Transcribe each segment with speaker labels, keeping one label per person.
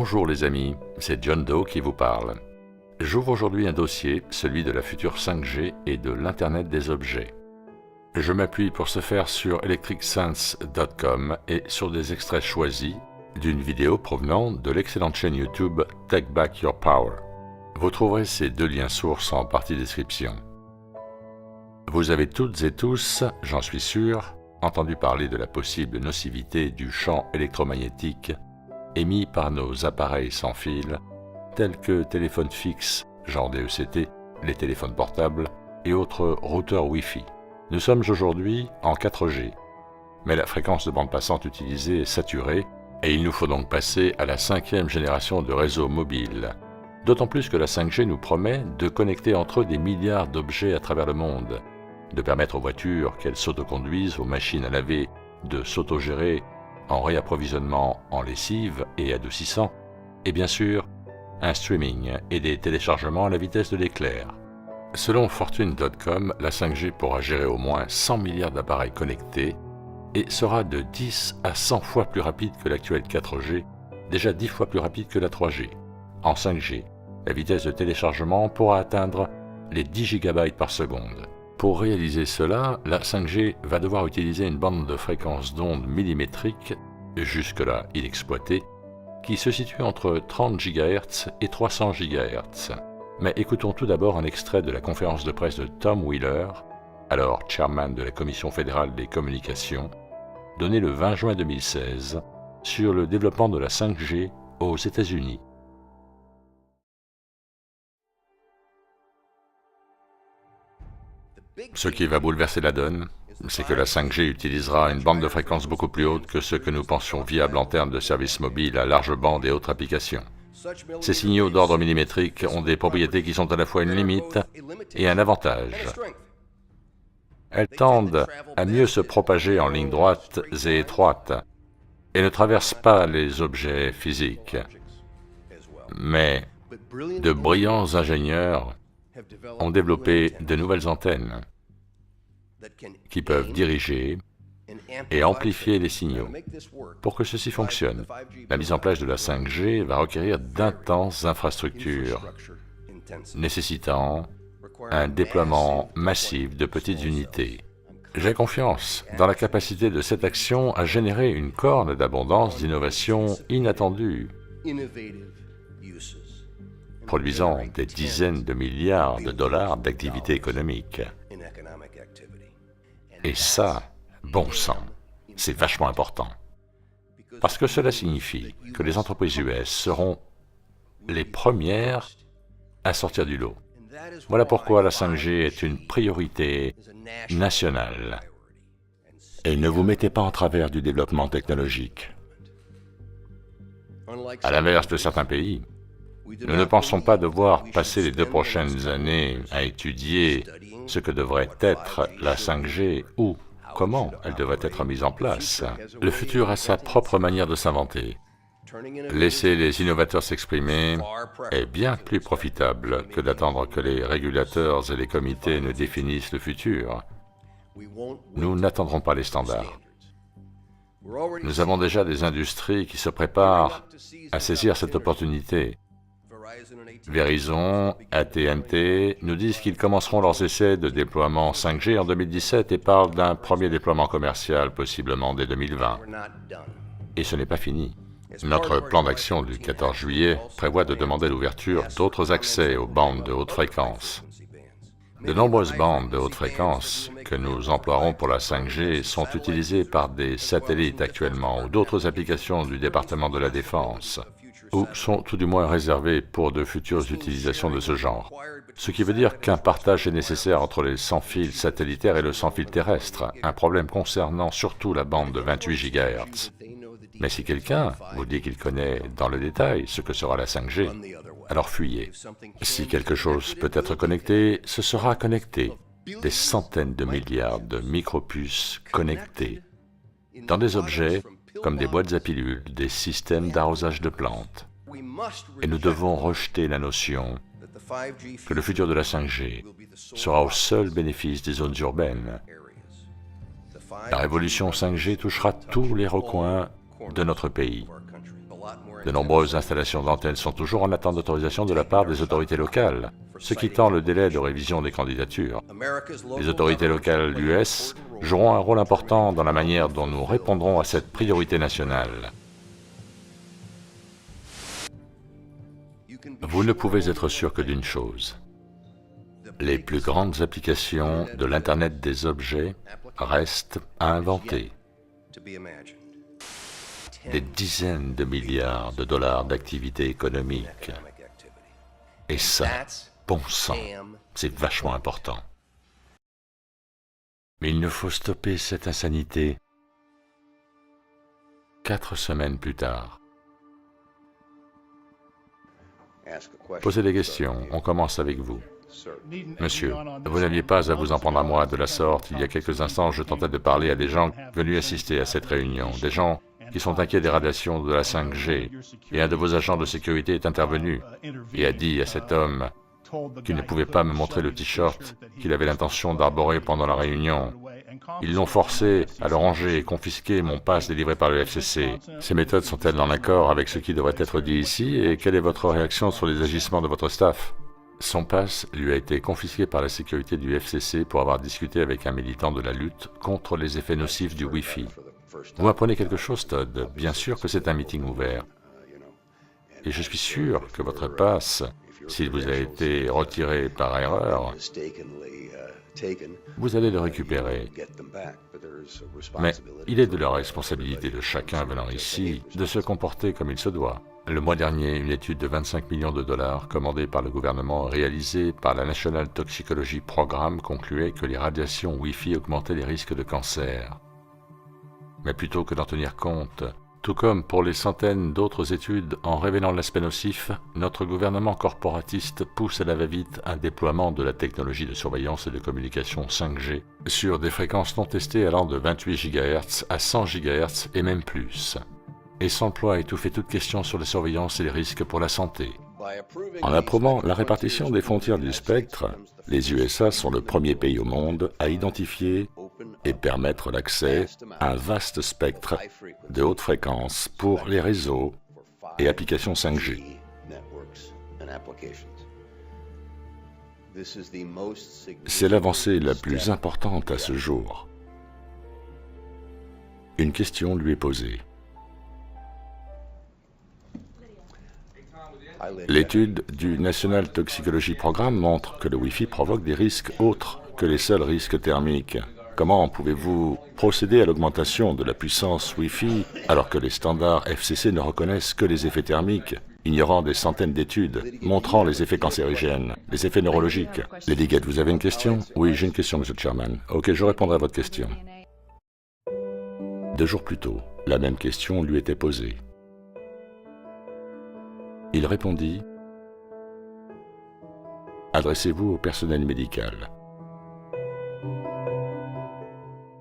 Speaker 1: Bonjour les amis, c'est John Doe qui vous parle. J'ouvre aujourd'hui un dossier, celui de la future 5G et de l'Internet des objets. Je m'appuie pour ce faire sur electricsense.com et sur des extraits choisis d'une vidéo provenant de l'excellente chaîne YouTube Take Back Your Power. Vous trouverez ces deux liens sources en partie description. Vous avez toutes et tous, j'en suis sûr, entendu parler de la possible nocivité du champ électromagnétique émis par nos appareils sans fil, tels que téléphones fixes, genre DECT, les téléphones portables et autres routeurs Wi-Fi. Nous sommes aujourd'hui en 4G, mais la fréquence de bande passante utilisée est saturée et il nous faut donc passer à la 5e génération de réseaux mobiles. D'autant plus que la 5G nous promet de connecter entre eux des milliards d'objets à travers le monde, de permettre aux voitures qu'elles s'autoconduisent, aux machines à laver de s'autogérer en réapprovisionnement en lessive et adoucissant, et bien sûr, un streaming et des téléchargements à la vitesse de l'éclair. Selon Fortune.com, la 5G pourra gérer au moins 100 milliards d'appareils connectés et sera de 10 à 100 fois plus rapide que l'actuelle 4G, déjà 10 fois plus rapide que la 3G. En 5G, la vitesse de téléchargement pourra atteindre les 10 GB par seconde. Pour réaliser cela, la 5G va devoir utiliser une bande de fréquence d'onde millimétrique, jusque-là inexploitée, qui se situe entre 30 GHz et 300 GHz. Mais écoutons tout d'abord un extrait de la conférence de presse de Tom Wheeler, alors chairman de la Commission fédérale des communications, donnée le 20 juin 2016, sur le développement de la 5G aux États-Unis. Ce qui va bouleverser la donne, c'est que la 5G utilisera une bande de fréquence beaucoup plus haute que ce que nous pensions viable en termes de services mobiles à large bande et autres applications. Ces signaux d'ordre millimétrique ont des propriétés qui sont à la fois une limite et un avantage. Elles tendent à mieux se propager en lignes droites et étroites et ne traversent pas les objets physiques. Mais de brillants ingénieurs ont développé de nouvelles antennes qui peuvent diriger et amplifier les signaux. Pour que ceci fonctionne, la mise en place de la 5G va requérir d'intenses infrastructures, nécessitant un déploiement massif de petites unités. J'ai confiance dans la capacité de cette action à générer une corne d'abondance d'innovations inattendues, produisant des dizaines de milliards de dollars d'activité économique. Et ça, bon sang, c'est vachement important. Parce que cela signifie que les entreprises US seront les premières à sortir du lot. Voilà pourquoi la 5G est une priorité nationale. Et ne vous mettez pas en travers du développement technologique. À l'inverse de certains pays, nous ne pensons pas devoir passer les 2 prochaines années à étudier ce que devrait être la 5G ou comment elle devrait être mise en place. Le futur a sa propre manière de s'inventer. Laisser les innovateurs s'exprimer est bien plus profitable que d'attendre que les régulateurs et les comités ne définissent le futur. Nous n'attendrons pas les standards. Nous avons déjà des industries qui se préparent à saisir cette opportunité. Verizon, AT&T nous disent qu'ils commenceront leurs essais de déploiement 5G en 2017 et parlent d'un premier déploiement commercial possiblement dès 2020. Et ce n'est pas fini. Notre plan d'action du 14 juillet prévoit de demander l'ouverture d'autres accès aux bandes de haute fréquence. De nombreuses bandes de haute fréquence que nous emploierons pour la 5G sont utilisées par des satellites actuellement ou d'autres applications du département de la Défense, ou sont tout du moins réservées pour de futures utilisations de ce genre. Ce qui veut dire qu'un partage est nécessaire entre les sans-fil satellitaires et le sans-fil terrestre, un problème concernant surtout la bande de 28 GHz. Mais si quelqu'un vous dit qu'il connaît dans le détail ce que sera la 5G, alors fuyez. Si quelque chose peut être connecté, ce sera connecté. Des centaines de milliards de micropuces connectées dans des objets comme des boîtes à pilules, des systèmes d'arrosage de plantes. Et nous devons rejeter la notion que le futur de la 5G sera au seul bénéfice des zones urbaines. La révolution 5G touchera tous les recoins de notre pays. De nombreuses installations d'antennes sont toujours en attente d'autorisation de la part des autorités locales, ce qui tend le délai de révision des candidatures. Les autorités locales US joueront un rôle important dans la manière dont nous répondrons à cette priorité nationale. Vous ne pouvez être sûr que d'une chose. Les plus grandes applications de l'Internet des objets restent à inventer. Des dizaines de milliards de dollars d'activité économique. Et ça, bon sang, c'est vachement important. Mais il nous faut stopper cette insanité 4 semaines plus tard. Posez des questions, on commence avec vous. Monsieur, vous n'aviez pas à vous en prendre à moi de la sorte. Il y a quelques instants, je tentais de parler à des gens venus assister à cette réunion, des gens qui sont inquiets des radiations de la 5G, et un de vos agents de sécurité est intervenu et a dit à cet homme qu'il ne pouvait pas me montrer le t-shirt qu'il avait l'intention d'arborer pendant la réunion. Ils l'ont forcé à le ranger et confisquer mon pass délivré par le FCC. Ces méthodes sont-elles en accord avec ce qui devrait être dit ici, et quelle est votre réaction sur les agissements de votre staff? Son pass lui a été confisqué par la sécurité du FCC pour avoir discuté avec un militant de la lutte contre les effets nocifs du Wi-Fi. Vous m'apprenez quelque chose, Todd? Bien sûr que c'est un meeting ouvert. Et je suis sûr que votre pass, s'il vous a été retiré par erreur, vous allez le récupérer. Mais il est de la responsabilité de chacun venant ici de se comporter comme il se doit. Le mois dernier, une étude de 25 millions de dollars commandée par le gouvernement et réalisée par la National Toxicology Program concluait que les radiations Wi-Fi augmentaient les risques de cancer. Mais plutôt que d'en tenir compte, tout comme pour les centaines d'autres études en révélant l'aspect nocif, notre gouvernement corporatiste pousse à la va-vite un déploiement de la technologie de surveillance et de communication 5G sur des fréquences non testées allant de 28 GHz à 100 GHz et même plus, et s'emploie à étouffer toute question sur la surveillance et les risques pour la santé. En approuvant la répartition des frontières du spectre, les USA sont le premier pays au monde à identifier et permettre l'accès à un vaste spectre de haute fréquence pour les réseaux et applications 5G. C'est l'avancée la plus importante à ce jour. Une question lui est posée. L'étude du National Toxicology Program montre que le Wi-Fi provoque des risques autres que les seuls risques thermiques. Comment pouvez-vous procéder à l'augmentation de la puissance Wi-Fi alors que les standards FCC ne reconnaissent que les effets thermiques, ignorant des centaines d'études montrant les effets cancérigènes, les effets neurologiques? Lady Gates, vous avez une question? Oui, j'ai une question, Monsieur Chairman. Ok, je répondrai à votre question. 2 jours plus tôt, la même question lui était posée. Il répondit « Adressez-vous au personnel médical. »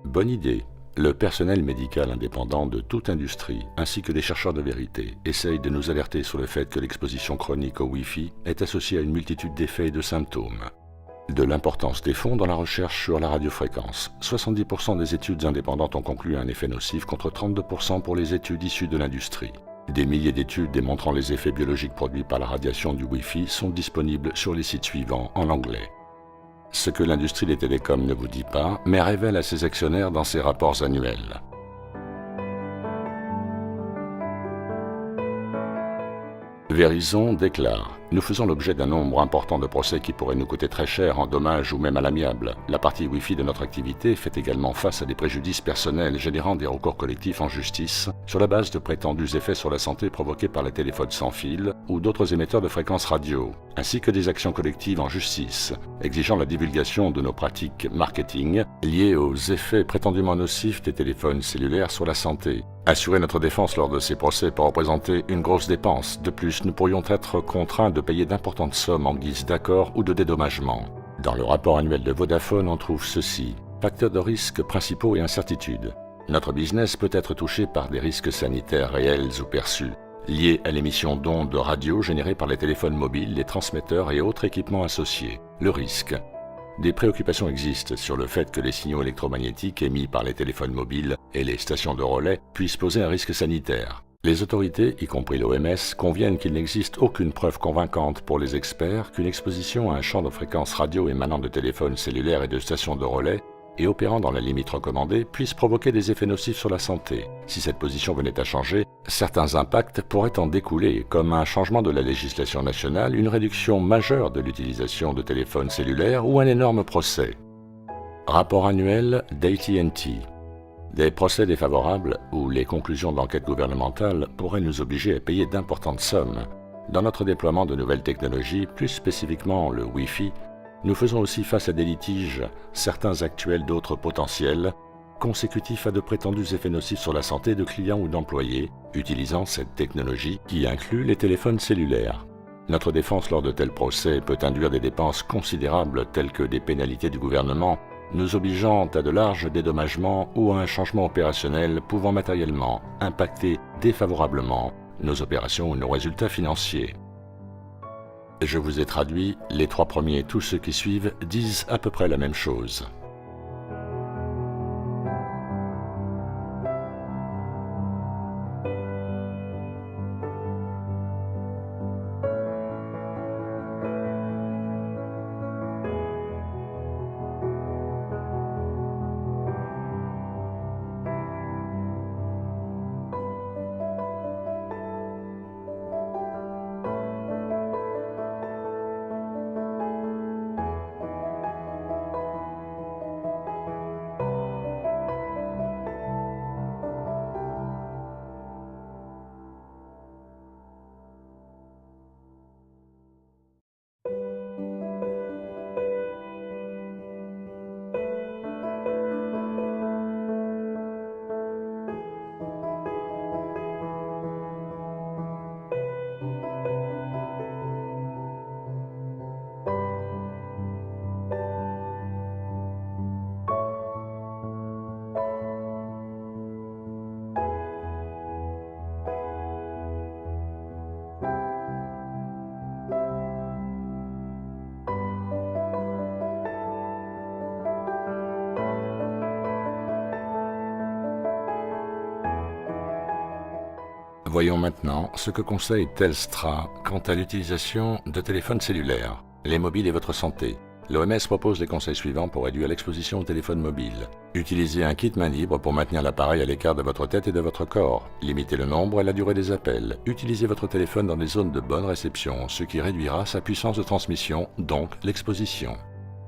Speaker 1: Bonne idée. Le personnel médical indépendant de toute industrie, ainsi que des chercheurs de vérité, essayent de nous alerter sur le fait que l'exposition chronique au Wi-Fi est associée à une multitude d'effets et de symptômes. De l'importance des fonds dans la recherche sur la radiofréquence. 70% des études indépendantes ont conclu un effet nocif contre 32% pour les études issues de l'industrie. Des milliers d'études démontrant les effets biologiques produits par la radiation du Wi-Fi sont disponibles sur les sites suivants en anglais. Ce que l'industrie des télécoms ne vous dit pas, mais révèle à ses actionnaires dans ses rapports annuels. Verizon déclare « Nous faisons l'objet d'un nombre important de procès qui pourraient nous coûter très cher en dommages ou même à l'amiable. La partie Wi-Fi de notre activité fait également face à des préjudices personnels générant des recours collectifs en justice sur la base de prétendus effets sur la santé provoqués par les téléphones sans fil ou d'autres émetteurs de fréquences radio, ainsi que des actions collectives en justice, exigeant la divulgation de nos pratiques marketing liées aux effets prétendument nocifs des téléphones cellulaires sur la santé. Assurer notre défense lors de ces procès peut représenter une grosse dépense. De plus, nous pourrions être contraints de payer d'importantes sommes en guise d'accord ou de dédommagement. Dans le rapport annuel de Vodafone, on trouve ceci. Facteurs de risque principaux et incertitudes. Notre business peut être touché par des risques sanitaires réels ou perçus, liés à l'émission d'ondes radio générées par les téléphones mobiles, les transmetteurs et autres équipements associés. Le risque. Des préoccupations existent sur le fait que les signaux électromagnétiques émis par les téléphones mobiles et les stations de relais puissent poser un risque sanitaire. Les autorités, y compris l'OMS, conviennent qu'il n'existe aucune preuve convaincante pour les experts qu'une exposition à un champ de fréquences radio émanant de téléphones cellulaires et de stations de relais et opérant dans la limite recommandée puisse provoquer des effets nocifs sur la santé. Si cette position venait à changer, certains impacts pourraient en découler, comme un changement de la législation nationale, une réduction majeure de l'utilisation de téléphones cellulaires ou un énorme procès. Rapport annuel d'AT&T. Des procès défavorables ou les conclusions de l'enquête gouvernementale pourraient nous obliger à payer d'importantes sommes. Dans notre déploiement de nouvelles technologies, plus spécifiquement le Wi-Fi, nous faisons aussi face à des litiges, certains actuels, d'autres potentiels, consécutifs à de prétendus effets nocifs sur la santé de clients ou d'employés utilisant cette technologie qui inclut les téléphones cellulaires. Notre défense lors de tels procès peut induire des dépenses considérables telles que des pénalités du gouvernement, nous obligeant à de larges dédommagements ou à un changement opérationnel pouvant matériellement impacter défavorablement nos opérations ou nos résultats financiers. Je vous ai traduit, les 3 premiers et tous ceux qui suivent disent à peu près la même chose. Voyons maintenant ce que conseille Telstra quant à l'utilisation de téléphones cellulaires, les mobiles et votre santé. L'OMS propose les conseils suivants pour réduire l'exposition au téléphone mobile. Utilisez un kit main libre pour maintenir l'appareil à l'écart de votre tête et de votre corps. Limitez le nombre et la durée des appels. Utilisez votre téléphone dans des zones de bonne réception, ce qui réduira sa puissance de transmission, donc l'exposition.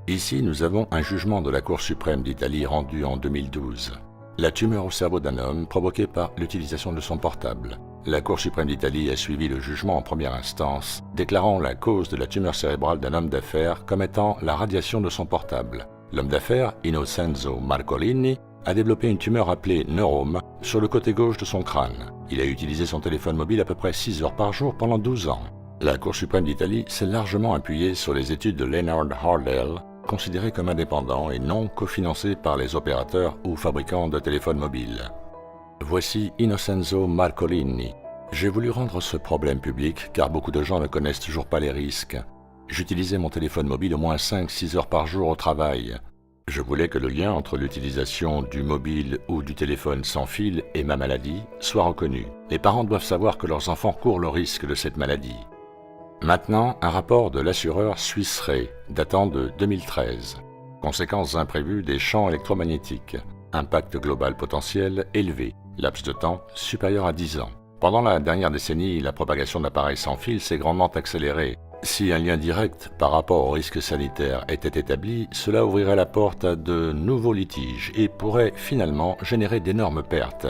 Speaker 1: Ici, nous avons un jugement de la Cour suprême d'Italie rendu en 2012. La tumeur au cerveau d'un homme provoquée par l'utilisation de son portable. La Cour suprême d'Italie a suivi le jugement en première instance, déclarant la cause de la tumeur cérébrale d'un homme d'affaires comme étant la radiation de son portable. L'homme d'affaires, Innocenzo Marcolini, a développé une tumeur appelée neurome sur le côté gauche de son crâne. Il a utilisé son téléphone mobile à peu près 6 heures par jour pendant 12 ans. La Cour suprême d'Italie s'est largement appuyée sur les études de Leonard Hardell, considéré comme indépendant et non cofinancé par les opérateurs ou fabricants de téléphones mobiles. Voici Innocenzo Marcolini. J'ai voulu rendre ce problème public car beaucoup de gens ne connaissent toujours pas les risques. J'utilisais mon téléphone mobile au moins 5-6 heures par jour au travail. Je voulais que le lien entre l'utilisation du mobile ou du téléphone sans fil et ma maladie soit reconnu. Les parents doivent savoir que leurs enfants courent le risque de cette maladie. Maintenant, un rapport de l'assureur Swiss Re, datant de 2013. Conséquences imprévues des champs électromagnétiques. Impact global potentiel élevé. Laps de temps supérieur à 10 ans. Pendant la dernière décennie, la propagation d'appareils sans fil s'est grandement accélérée. Si un lien direct par rapport au risque sanitaire était établi, cela ouvrirait la porte à de nouveaux litiges et pourrait finalement générer d'énormes pertes.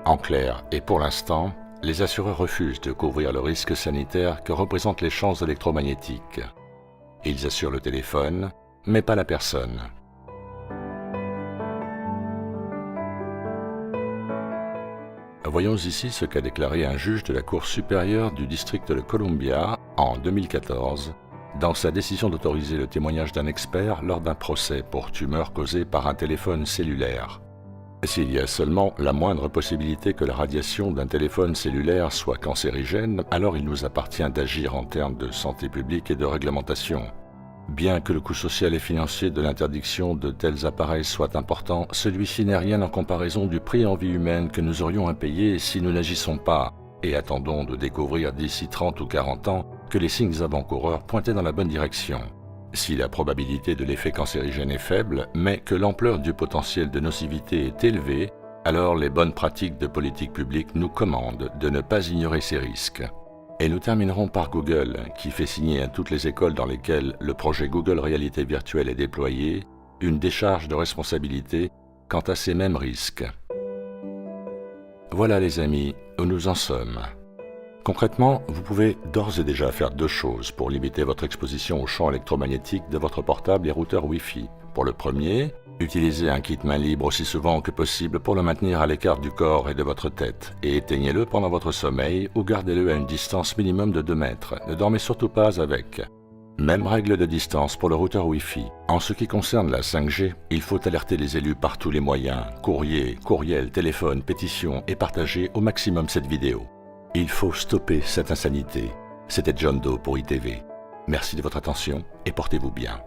Speaker 1: En clair, et pour l'instant, les assureurs refusent de couvrir le risque sanitaire que représentent les champs électromagnétiques. Ils assurent le téléphone, mais pas la personne. Voyons ici ce qu'a déclaré un juge de la Cour supérieure du district de Columbia en 2014 dans sa décision d'autoriser le témoignage d'un expert lors d'un procès pour tumeur causée par un téléphone cellulaire. S'il y a seulement la moindre possibilité que la radiation d'un téléphone cellulaire soit cancérigène, alors il nous appartient d'agir en termes de santé publique et de réglementation. Bien que le coût social et financier de l'interdiction de tels appareils soit important, celui-ci n'est rien en comparaison du prix en vie humaine que nous aurions à payer si nous n'agissons pas, et attendons de découvrir d'ici 30 ou 40 ans que les signes avant-coureurs pointaient dans la bonne direction. Si la probabilité de l'effet cancérigène est faible, mais que l'ampleur du potentiel de nocivité est élevée, alors les bonnes pratiques de politique publique nous commandent de ne pas ignorer ces risques. Et nous terminerons par Google, qui fait signer à toutes les écoles dans lesquelles le projet Google Réalité Virtuelle est déployé une décharge de responsabilité quant à ces mêmes risques. Voilà les amis, où nous en sommes. Concrètement, vous pouvez d'ores et déjà faire deux choses pour limiter votre exposition aux champs électromagnétiques de votre portable et routeur Wi-Fi. Pour le premier, utilisez un kit main libre aussi souvent que possible pour le maintenir à l'écart du corps et de votre tête, et éteignez-le pendant votre sommeil ou gardez-le à une distance minimum de 2 mètres. Ne dormez surtout pas avec. Même règle de distance pour le routeur Wi-Fi. En ce qui concerne la 5G, il faut alerter les élus par tous les moyens, courrier, courriel, téléphone, pétition, et partager au maximum cette vidéo. Il faut stopper cette insanité. C'était John Doe pour ITV. Merci de votre attention et portez-vous bien.